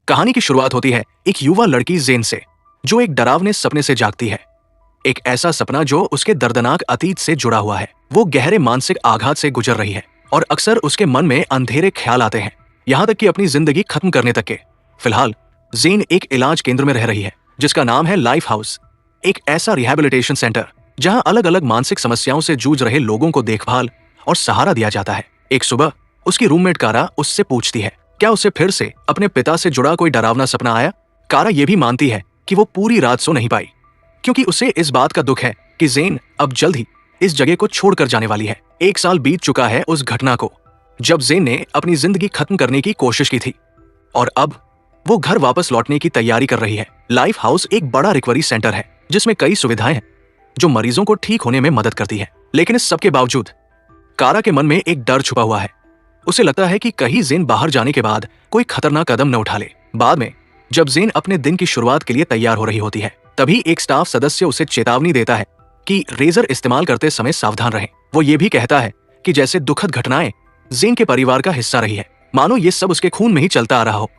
कहानी की शुरुआत होती है एक युवा लड़की जेन से, जो एक डरावने सपने से जागती है। एक ऐसा सपना जो उसके दर्दनाक अतीत से जुड़ा हुआ है। वो गहरे मानसिक आघात से गुजर रही है और अक्सर उसके मन में अंधेरे ख्याल आते हैं, यहाँ तक कि अपनी जिंदगी खत्म करने तक के। फिलहाल जेन एक इलाज केंद्र में रह रही है जिसका नाम है लाइफ हाउस, एक ऐसा रिहैबिलिटेशन सेंटर जहां अलग अलग मानसिक समस्याओं से जूझ रहे लोगों को देखभाल और सहारा दिया जाता है। एक सुबह उसकी रूममेट कारा उससे पूछती है क्या उसे फिर से अपने पिता से जुड़ा कोई डरावना सपना आया। कारा ये भी मानती है कि वो पूरी रात सो नहीं पाई क्योंकि उसे इस बात का दुख है कि जेन अब जल्द ही इस जगह को छोड़कर जाने वाली है। 1 साल बीत चुका है उस घटना को जब जेन ने अपनी जिंदगी खत्म करने की कोशिश की थी और अब वो घर वापस लौटने की तैयारी कर रही है। लाइफ हाउस एक बड़ा रिकवरी सेंटर है जिसमें कई सुविधाएं हैं जो मरीजों को ठीक होने में मदद करती है। लेकिन इस सब के बावजूद कारा के मन में एक डर छुपा हुआ है। उसे लगता है कि कहीं जेन बाहर जाने के बाद कोई खतरनाक कदम न उठा ले। बाद में जब जेन अपने दिन की शुरुआत के लिए तैयार हो रही होती है, तभी एक स्टाफ सदस्य उसे चेतावनी देता है कि रेजर इस्तेमाल करते समय सावधान रहें। वो ये भी कहता है कि जैसे दुखद घटनाएं जेन के परिवार का हिस्सा रही है, मानो ये सब उसके खून में ही चलता आ रहा हो।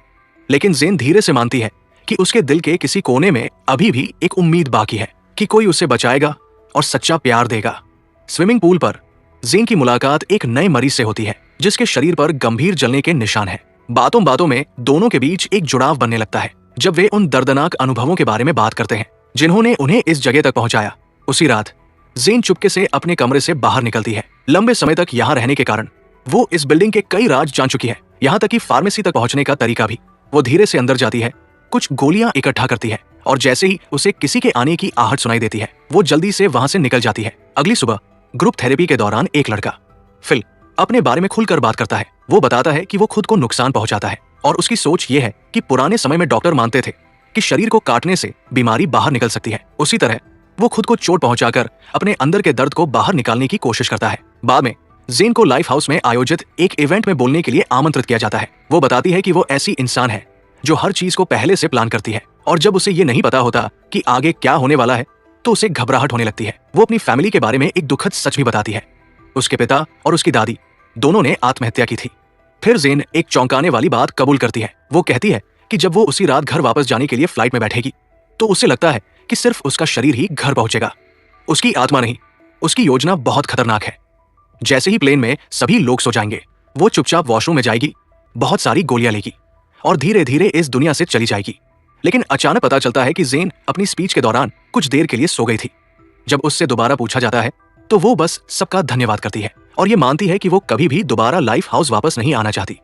लेकिन जेन धीरे से मानती है कि उसके दिल के किसी कोने में अभी भी एक उम्मीद बाकी है कि कोई उसे बचाएगा और सच्चा प्यार देगा। स्विमिंग पूल पर जेन की मुलाकात एक नए मरीज से होती है जिसके शरीर पर गंभीर जलने के निशान हैं। बातों बातों में दोनों के बीच एक जुड़ाव बनने लगता है जब वे उन दर्दनाक अनुभवों के बारे में बात करते हैं जिन्होंने उन्हें इस जगह तक पहुंचाया। उसी रात जेन चुपके से अपने कमरे से बाहर निकलती है। लंबे समय तक यहाँ रहने के कारण वो इस बिल्डिंग के कई राज जान चुकी है, यहाँ तक कि फार्मेसी तक पहुंचने का तरीका भी। वो धीरे से अंदर जाती है, कुछ गोलियां इकट्ठा करती है और जैसे ही उसे किसी के आने की आहट सुनाई देती है, वो जल्दी से वहां से निकल जाती है। अगली सुबह ग्रुप थेरेपी के दौरान एक लड़का फिल अपने बारे में खुलकर बात करता है। वो बताता है कि वो खुद को नुकसान पहुंचाता है और उसकी सोच ये है कि पुराने समय में डॉक्टर मानते थे कि शरीर को काटने से बीमारी बाहर निकल सकती है। उसी तरह वो खुद को चोट पहुंचाकर अपने अंदर के दर्द को बाहर निकालने की कोशिश करता है। बाद में जेन को लाइफ हाउस में आयोजित एक इवेंट में बोलने के लिए आमंत्रित किया जाता है। वो बताती है कि वो ऐसी इंसान है जो हर चीज को पहले से प्लान करती है और जब उसे ये नहीं पता होता कि आगे क्या होने वाला है तो उसे घबराहट होने लगती है। वो अपनी फैमिली के बारे में एक दुखद सच भी बताती है। उसके पिता और उसकी दादी दोनों ने आत्महत्या की थी। फिर जेन एक चौंकाने वाली बात कबूल करती है। वो कहती है कि जब वो उसी रात घर वापस जाने के लिए फ्लाइट में बैठेगी तो उसे लगता है कि सिर्फ उसका शरीर ही घर पहुंचेगा, उसकी आत्मा नहीं। उसकी योजना बहुत खतरनाक है। जैसे ही प्लेन में सभी लोग सो जाएंगे, वो चुपचाप वॉशरूम में जाएगी, बहुत सारी गोलियां लेगी और धीरे धीरे इस दुनिया से चली जाएगी। लेकिन अचानक पता चलता है कि जेन अपनी स्पीच के दौरान कुछ देर के लिए सो गई थी। जब उससे दोबारा पूछा जाता है तो वो बस सबका धन्यवाद करती है और ये मानती है कि वो कभी भी दोबारा लाइफ हाउस वापस नहीं आना चाहती।